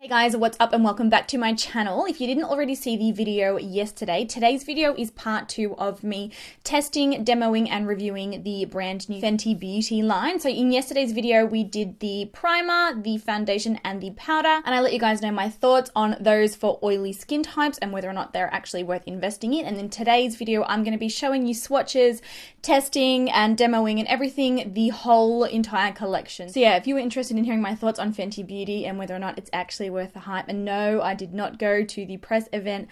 Hey guys, what's up and welcome back to my channel. If you didn't already see the video yesterday, today's video is part 2 of me testing, demoing and reviewing the brand new Fenty Beauty line. So in yesterday's video, we did the primer, the foundation and the powder, and I let you guys know my thoughts on those for oily skin types and whether or not they're actually worth investing in. And in today's video, I'm going to be showing you swatches, testing and demoing and everything, the whole entire collection. So yeah, if you were interested in hearing my thoughts on Fenty Beauty and whether or not it's actually worth the hype, and no, I did not go to the press event.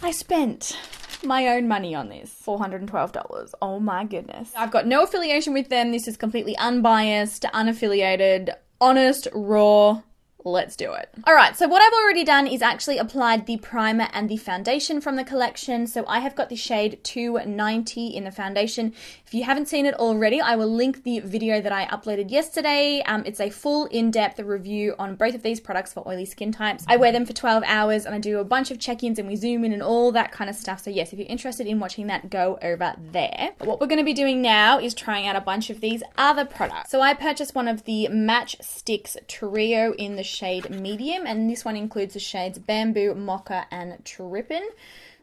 I spent my own money on this, $412. Oh my goodness. I've got no affiliation with them. This is completely unbiased, unaffiliated, honest, raw. Let's do it. All right, so what I've already done is actually applied the primer and the foundation from the collection. So I have got the shade 290 in the foundation. If you haven't seen it already, I will link the video that I uploaded yesterday. It's a full in-depth review on both of these products for oily skin types. I wear them for 12 hours and I do a bunch of check-ins and we zoom in and all that kind of stuff. So yes, if you're interested in watching that, go over there. But what we're going to be doing now is trying out a bunch of these other products. So I purchased one of the Match Stix Trio in the shade medium, and this one includes the shades Bamboo, Mocha and Trippin'.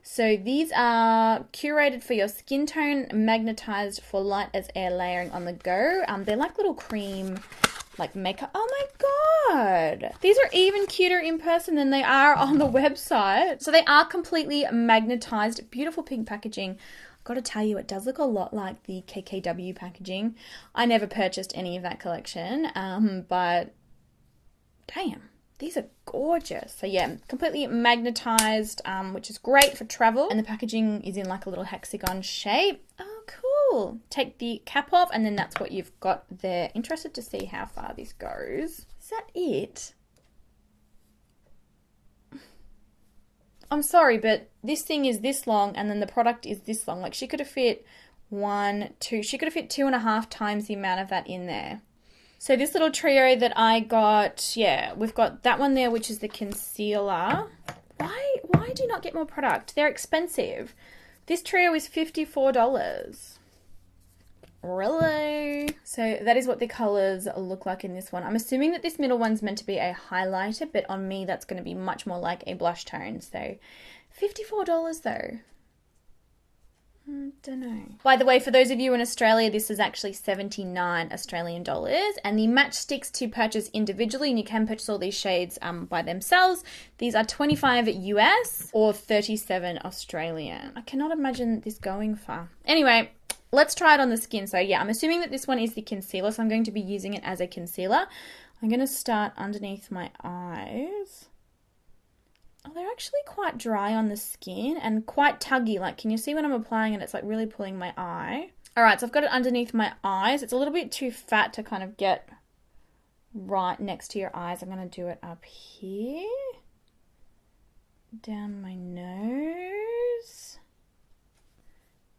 So these are curated for your skin tone, magnetized for light as air layering on the go. They're like little cream like makeup. Oh my god, these are even cuter in person than they are on the website. So they are completely magnetized, beautiful pink packaging. Gotta tell you, it does look a lot like the KKW packaging. I never purchased any of that collection, but damn, these are gorgeous. So yeah, completely magnetized, which is great for travel. And the packaging is in like a little hexagon shape. Oh, cool. Take the cap off and then that's what you've got there. Interested to see how far this goes. Is that it? I'm sorry, but this thing is this long and then the product is this long. Like she could have fit she could have fit 2.5 times the amount of that in there. So this little trio that I got, yeah, we've got that one there, which is the concealer. Why do you not get more product? They're expensive. This trio is $54. Really? So that is what the colors look like in this one. I'm assuming that this middle one's meant to be a highlighter, but on me that's going to be much more like a blush tone. So $54 though. Don't know. By the way, for those of you in Australia, this is actually 79 Australian dollars, and the Match Stix to purchase individually, and you can purchase all these shades by themselves. These are 25 US or 37 Australian. I cannot imagine this going far. Anyway, let's try it on the skin. So yeah, I'm assuming that this one is the concealer, so I'm going to be using it as a concealer. I'm going to start underneath my eyes. Oh, they're actually quite dry on the skin and quite tuggy. Like, can you see when I'm applying it? It's like really pulling my eye. All right, so I've got it underneath my eyes. It's a little bit too fat to kind of get right next to your eyes. I'm going to do it up here, down my nose,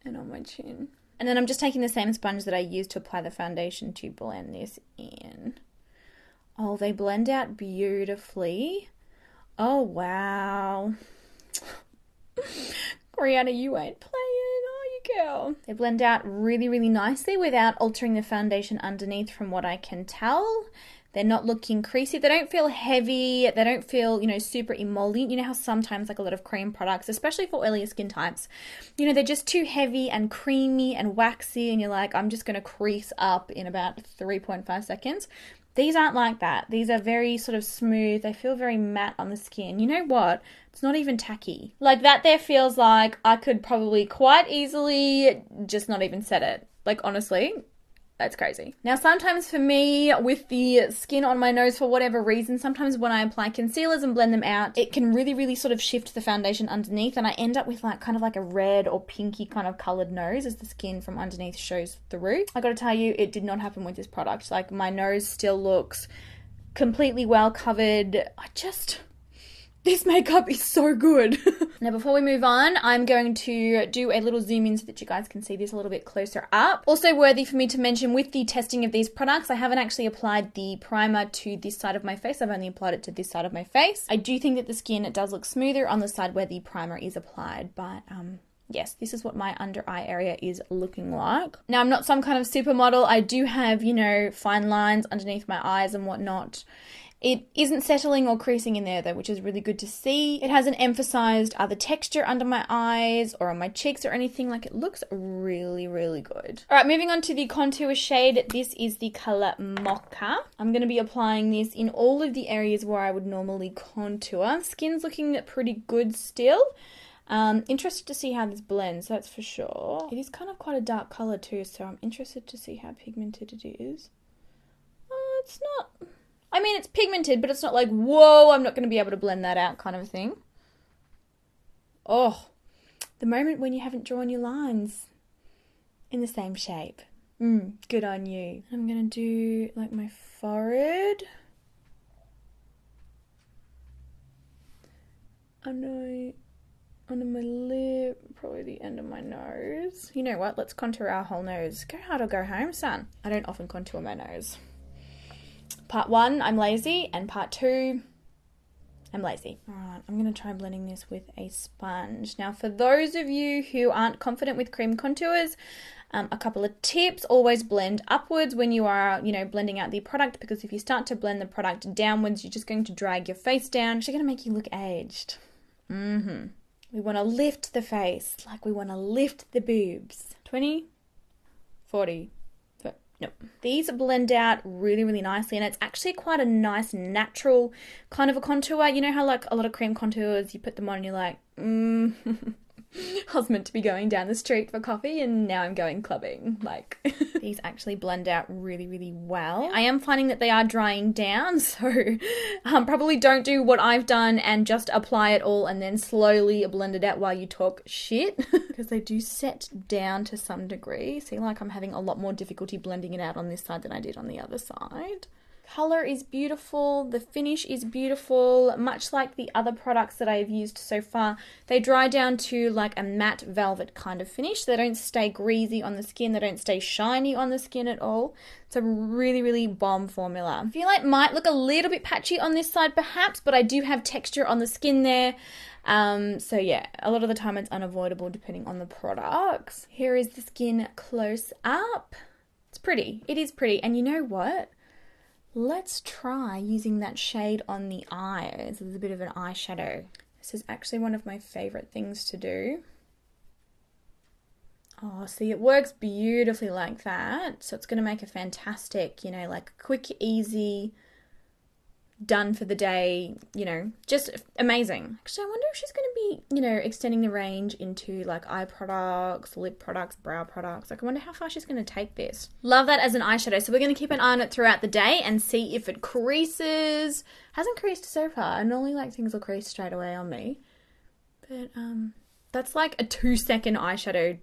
and on my chin. And then I'm just taking the same sponge that I used to apply the foundation to blend this in. Oh, they blend out beautifully. Oh, wow. Rhianna, you ain't playing, are you, girl? They blend out really, really nicely without altering the foundation underneath from what I can tell. They're not looking creasy. They don't feel heavy. They don't feel, you know, super emollient. You know how sometimes like a lot of cream products, especially for oilier skin types, you know, they're just too heavy and creamy and waxy and you're like, I'm just going to crease up in about 3.5 seconds. These aren't like that. These are very sort of smooth. They feel very matte on the skin. You know what? It's not even tacky. Like that there feels like I could probably quite easily just not even set it. Like honestly, that's crazy. Now sometimes for me with the skin on my nose for whatever reason, sometimes when I apply concealers and blend them out, it can really, really sort of shift the foundation underneath and I end up with like kind of like a red or pinky kind of colored nose as the skin from underneath shows through. I gotta tell you, it did not happen with this product. Like my nose still looks completely well covered. This makeup is so good. Now, before we move on, I'm going to do a little zoom in so that you guys can see this a little bit closer up. Also worthy for me to mention with the testing of these products, I haven't actually applied the primer to this side of my face. I've only applied it to this side of my face. I do think that the skin, it does look smoother on the side where the primer is applied, but yes, this is what my under eye area is looking like. Now, I'm not some kind of supermodel. I do have, you know, fine lines underneath my eyes and whatnot. It isn't settling or creasing in there though, which is really good to see. It hasn't emphasized the texture under my eyes or on my cheeks or anything. Like, it looks really, really good. All right, moving on to the contour shade. This is the color Mocha. I'm going to be applying this in all of the areas where I would normally contour. Skin's looking pretty good still. Interested to see how this blends, that's for sure. It is kind of quite a dark color too, so I'm interested to see how pigmented it is. It's not, I mean, it's pigmented, but it's not like, whoa, I'm not going to be able to blend that out kind of thing. Oh, the moment when you haven't drawn your lines in the same shape. Good on you. I'm going to do like my forehead. Under my lip, probably the end of my nose. You know what? Let's contour our whole nose. Go hard or go home, son. I don't often contour my nose. Part 1, I'm lazy, and part 2, I'm lazy. All right, I'm going to try blending this with a sponge. Now, for those of you who aren't confident with cream contours, a couple of tips: always blend upwards when you are, blending out the product, because if you start to blend the product downwards, you're just going to drag your face down. It's going to make you look aged. We want to lift the face, like we want to lift the boobs. 20, 40, nope. These blend out really, really nicely, and it's actually quite a nice, natural kind of a contour. You know how like a lot of cream contours, you put them on and you're like, I was meant to be going down the street for coffee and now I'm going clubbing. Like, these actually blend out really, really well. I am finding that they are drying down, so probably don't do what I've done and just apply it all and then slowly blend it out while you talk shit, because they do set down to some degree. See, like I'm having a lot more difficulty blending it out on this side than I did on the other side. Color is beautiful, the finish is beautiful, much like the other products that I've used so far. They dry down to like a matte velvet kind of finish. They don't stay greasy on the skin, they don't stay shiny on the skin at all. It's a really, really bomb formula. I feel like it might look a little bit patchy on this side perhaps, but I do have texture on the skin there. So yeah, a lot of the time it's unavoidable depending on the products. Here is the skin close up. It's pretty, it is pretty, and you know what? Let's try using that shade on the eyes as a bit of an eyeshadow. This is actually one of my favorite things to do. Oh, see, it works beautifully like that. So it's going to make a fantastic, like quick, easy, done for the day, just amazing. Actually, I wonder if she's going to be, extending the range into like eye products, lip products, brow products. Like, I wonder how far she's going to take this. Love that as an eyeshadow. So we're going to keep an eye on it throughout the day and see if it creases. Hasn't creased so far. I normally like things will crease straight away on me. But that's like a 2-second eyeshadow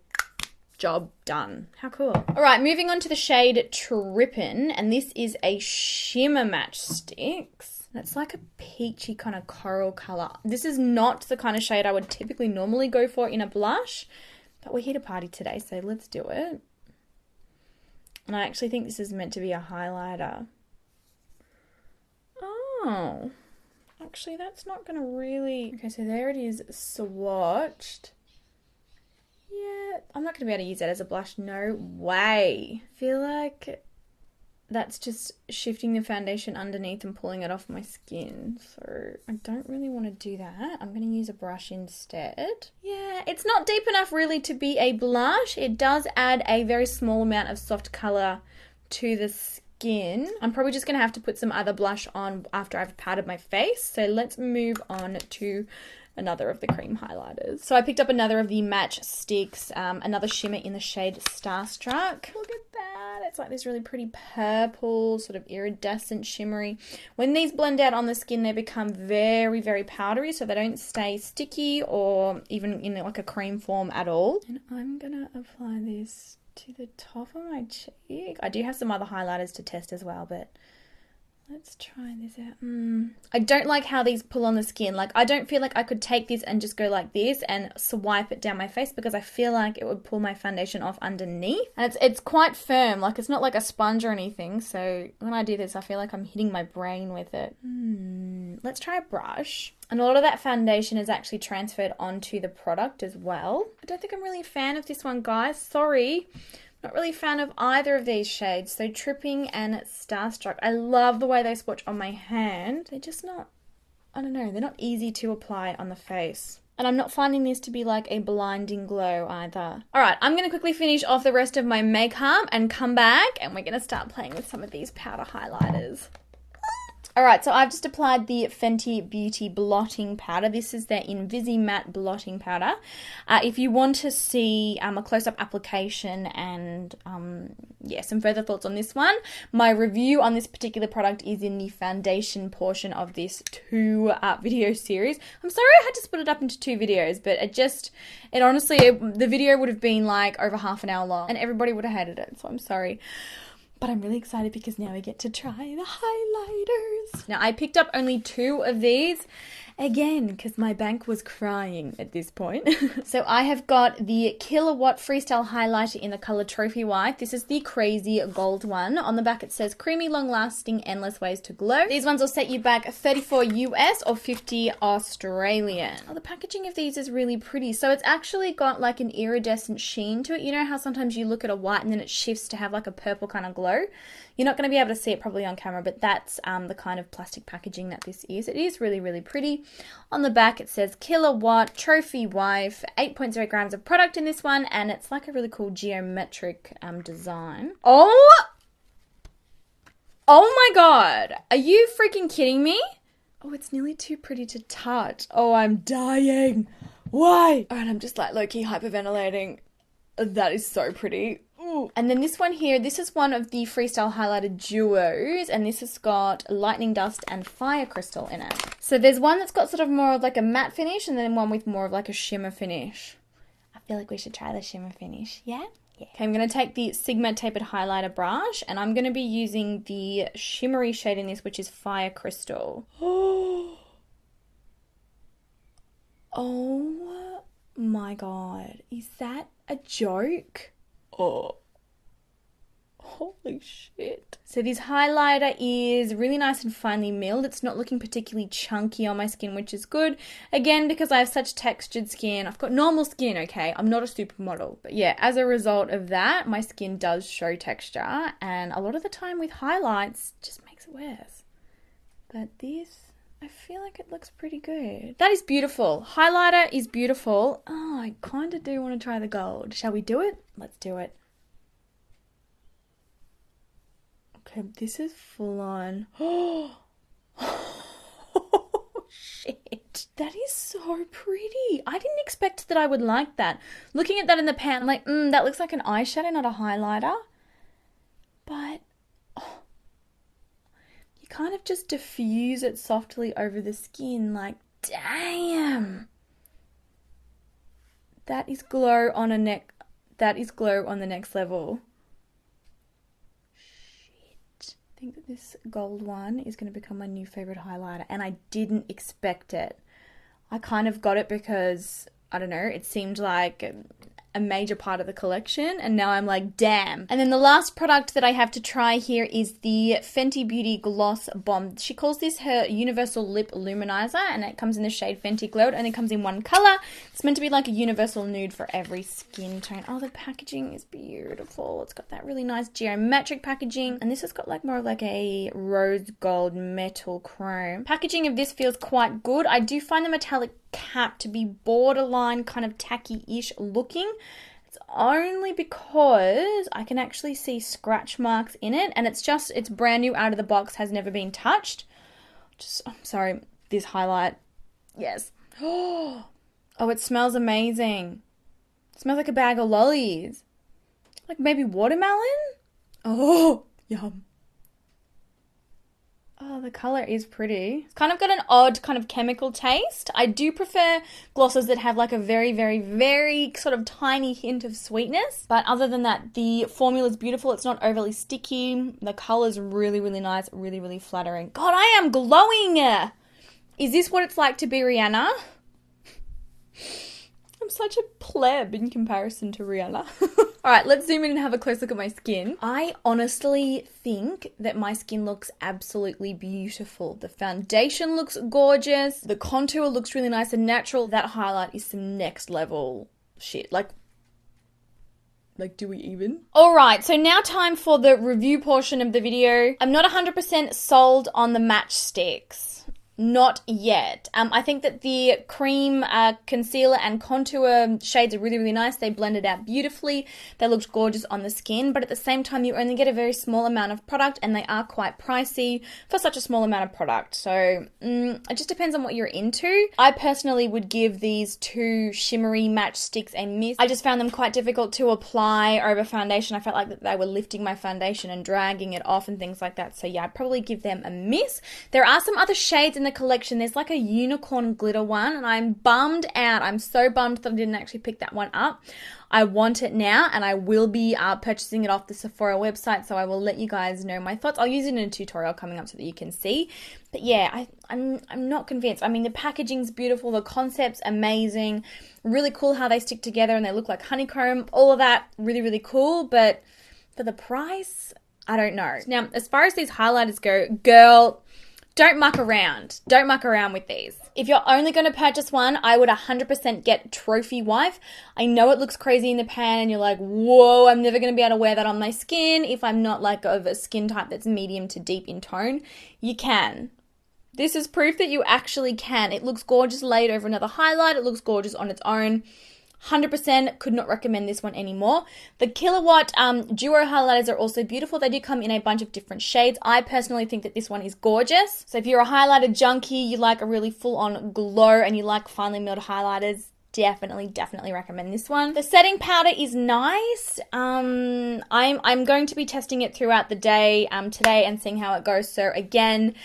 job done. How cool. All right, moving on to the shade Trippin', and this is a shimmer match Stix. It's like a peachy kind of coral color. This is not the kind of shade I would typically normally go for in a blush, but we're here to party today, so let's do it. And I actually think this is meant to be a highlighter. Oh, actually that's not gonna really... Okay, so there it is swatched. Yeah, I'm not going to be able to use that as a blush. No way. I feel like that's just shifting the foundation underneath and pulling it off my skin. So I don't really want to do that. I'm going to use a brush instead. Yeah, it's not deep enough really to be a blush. It does add a very small amount of soft color to the skin. I'm probably just going to have to put some other blush on after I've powdered my face. So let's move on to another of the cream highlighters. So I picked up another of the Match Stix, another shimmer in the shade Starstruck. Look at that. It's like this really pretty purple, sort of iridescent shimmery. When these blend out on the skin, they become very, very powdery, so they don't stay sticky or even in like a cream form at all. And I'm gonna apply this to the top of my cheek. I do have some other highlighters to test as well, but let's try this out. I don't like how these pull on the skin. Like, I don't feel like I could take this and just go like this and swipe it down my face, because I feel like it would pull my foundation off underneath. And it's quite firm. Like, it's not like a sponge or anything. So when I do this, I feel like I'm hitting my brain with it. Let's try a brush. And a lot of that foundation is actually transferred onto the product as well. I don't think I'm really a fan of this one, guys. Sorry. Not really a fan of either of these shades. So Tripping and Starstruck. I love the way they swatch on my hand. They're just not, I don't know, they're not easy to apply on the face. And I'm not finding this to be like a blinding glow either. All right, I'm going to quickly finish off the rest of my makeup and come back and we're going to start playing with some of these powder highlighters. All right, so I've just applied the Fenty Beauty blotting powder. This is their Invisimatte blotting powder. If you want to see a close-up application and yeah, some further thoughts on this one, my review on this particular product is in the foundation portion of this video series. I'm sorry I had to split it up into 2 videos, but it honestly, the video would have been like over half an hour long and everybody would have hated it, so I'm sorry. But I'm really excited because now we get to try the highlighters. Now, I picked up only 2 of these, again, because my bank was crying at this point. So I have got the Killawatt Freestyle Highlighter in the color Trophy White. This is the crazy gold one. On the back it says, creamy, long-lasting, endless ways to glow. These ones will set you back $34 US or $50 Australian. Oh, the packaging of these is really pretty. So it's actually got like an iridescent sheen to it. You know how sometimes you look at a white and then it shifts to have like a purple kind of glow? You're not going to be able to see it probably on camera, but that's the kind of plastic packaging that this is. It is really, really pretty. On the back, it says Killawatt Trophy Wife, 8.0 grams of product in this one, and it's like a really cool geometric design. Oh my God. Are you freaking kidding me? Oh, it's nearly too pretty to touch. Oh, I'm dying. Why? All right, I'm just like low-key hyperventilating. That is so pretty. And then this one here, this is one of the Freestyle Highlighter duos, and this has got Lightning Dust and Fire Crystal in it. So there's one that's got sort of more of like a matte finish, and then one with more of like a shimmer finish. I feel like we should try the shimmer finish, yeah? Yeah. Okay, I'm going to take the Sigma Tapered Highlighter brush, and I'm going to be using the shimmery shade in this, which is Fire Crystal. Oh my God, is that a joke? Oh. Holy shit. So this highlighter is really nice and finely milled. It's not looking particularly chunky on my skin, which is good. Again, because I have such textured skin. I've got normal skin, okay? I'm not a supermodel. But yeah, as a result of that, my skin does show texture. And a lot of the time with highlights, it just makes it worse. But this, I feel like it looks pretty good. That is beautiful. Highlighter is beautiful. Oh, I kind of do want to try the gold. Shall we do it? Let's do it. Okay, this is full on. Oh, shit. That is so pretty. I didn't expect that I would like that. Looking at that in the pan, I'm like, that looks like an eyeshadow, not a highlighter. But you kind of just diffuse it softly over the skin. Like, damn. That is glow on a neck. That is glow on the next level. I think that this gold one is going to become my new favorite highlighter, and I didn't expect it. I kind of got it because, I don't know, it seemed like a major part of the collection, and now I'm like, damn. And then the last product that I have to try here is the Fenty Beauty Gloss Bomb. She calls this her Universal Lip Luminizer, and it comes in the shade Fenty Glow. It only comes in one color. It's meant to be like a universal nude for every skin tone. Oh, the packaging is beautiful. It's got that really nice geometric packaging, and this has got like more of like a rose gold metal chrome. Packaging of this feels quite good. I do find the metallic cap to be borderline kind of tacky-ish looking. It's only because I can actually see scratch marks in it, and it's brand new out of the box, has never been touched. I'm sorry, this highlight, yes. Oh, it smells amazing. It smells like a bag of lollies. Like maybe watermelon? Oh, yum. Oh, the colour is pretty. It's kind of got an odd kind of chemical taste. I do prefer glosses that have like a very, very, very sort of tiny hint of sweetness. But other than that, the formula is beautiful. It's not overly sticky. The colour's really, really nice. Really, really flattering. God, I am glowing! Is this what it's like to be Rihanna? I'm such a pleb in comparison to Rihanna. Alright, let's zoom in and have a close look at my skin. I honestly think that my skin looks absolutely beautiful. The foundation looks gorgeous. The contour looks really nice and natural. That highlight is some next level shit. Like, Like, do we even? All right, so now time for the review portion of the video. I'm not 100% sold on the matchsticks. Not yet. I think that the cream concealer and contour shades are really, really nice. They blended out beautifully. They looked gorgeous on the skin, but at the same time, you only get a very small amount of product, and they are quite pricey for such a small amount of product. So it just depends on what you're into. I personally would give these two shimmery matchsticks a miss. I just found them quite difficult to apply over foundation. I felt like that they were lifting my foundation and dragging it off and things like that. So yeah, I'd probably give them a miss. There are some other shades in the collection. There's like a unicorn glitter one, and I'm bummed out. I'm so bummed that I didn't actually pick that one up. I want it now, and I will be purchasing it off the Sephora website, so I will let you guys know my thoughts. I'll use it in a tutorial coming up so that you can see. But yeah, I'm not convinced. I mean, the packaging's beautiful, the concept's amazing, really cool how they stick together and they look like honeycomb. All of that, really, really cool, but for the price, I don't know. Now, as far as these highlighters go, girl, don't muck around. Don't muck around with these. If you're only going to purchase one, I would 100% get Trophy Wife. I know it looks crazy in the pan and you're like, whoa, I'm never going to be able to wear that on my skin if I'm not like of a skin type that's medium to deep in tone. You can. This is proof that you actually can. It looks gorgeous laid over another highlight. It looks gorgeous on its own. 100% could not recommend this one anymore. The Killawatt duo highlighters are also beautiful. They do come in a bunch of different shades. I personally think that this one is gorgeous. So if you're a highlighter junkie, you like a really full-on glow and you like finely milled highlighters, definitely recommend this one. The setting powder is nice. I'm going to be testing it throughout the day today and seeing how it goes. So again,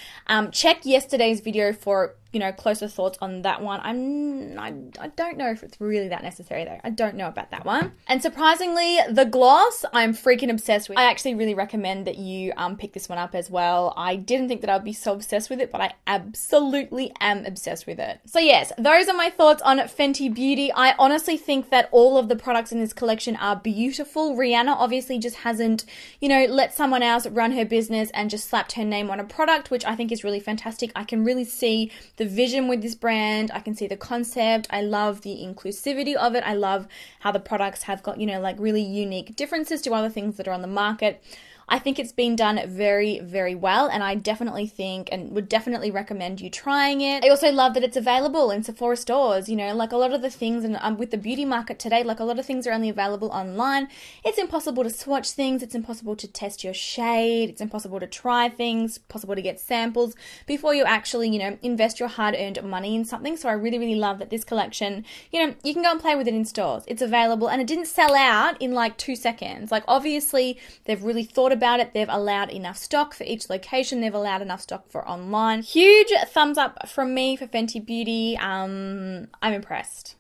check yesterday's video for closer thoughts on that one. I don't know if it's really that necessary though. I don't know about that one. And surprisingly, the gloss I'm freaking obsessed with. I actually really recommend that you pick this one up as well. I didn't think that I'd be so obsessed with it, but I absolutely am obsessed with it. So yes, those are my thoughts on Fenty Beauty. I honestly think that all of the products in this collection are beautiful. Rihanna obviously just hasn't, let someone else run her business and just slapped her name on a product, which I think is really fantastic. I can really see the vision with this brand. I can see the concept. I love the inclusivity of it. I love how the products have got, like really unique differences to other things that are on the market. I think it's been done very, very well, and I definitely think and would definitely recommend you trying it. I also love that it's available in Sephora stores, like a lot of the things, and with the beauty market today, like a lot of things are only available online. It's impossible to swatch things, it's impossible to test your shade, it's impossible to try things, possible to get samples before you actually, invest your hard-earned money in something. So I really, really love that this collection, you can go and play with it in stores. It's available, and it didn't sell out in like 2 seconds. Like, obviously, they've really thought about it. They've allowed enough stock for each location. They've allowed enough stock for online. Huge thumbs up from me for Fenty Beauty. I'm impressed.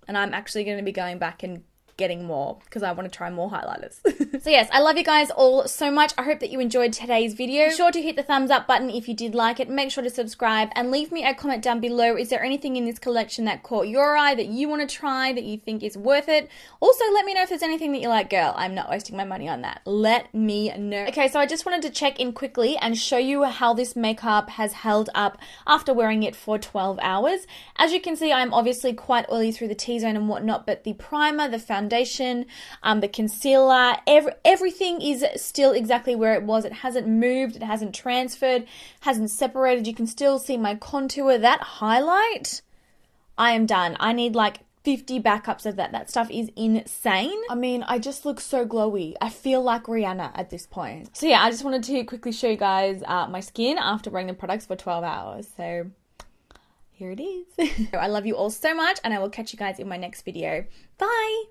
And I'm actually going to be going back and getting more because I want to try more highlighters. So yes, I love you guys all so much. I hope that you enjoyed today's video. Be sure to hit the thumbs up button if you did like it. Make sure to subscribe and leave me a comment down below. Is there anything in this collection that caught your eye that you want to try, that you think is worth it? Also, let me know if there's anything that you're like, girl, I'm not wasting my money on that. Let me know. Okay, so I just wanted to check in quickly and show you how this makeup has held up after wearing it for 12 hours. As you can see, I'm obviously quite oily through the T-zone and whatnot, but the primer, the foundation, the concealer, everything is still exactly where it was. It hasn't moved, it hasn't transferred, hasn't separated. You can still see my contour. That highlight, I am done. I need like 50 backups of that. That stuff is insane. I mean, I just look so glowy. I feel like Rihanna at this point. So yeah, I just wanted to quickly show you guys my skin after wearing the products for 12 hours. So here it is. I love you all so much, and I will catch you guys in my next video. Bye!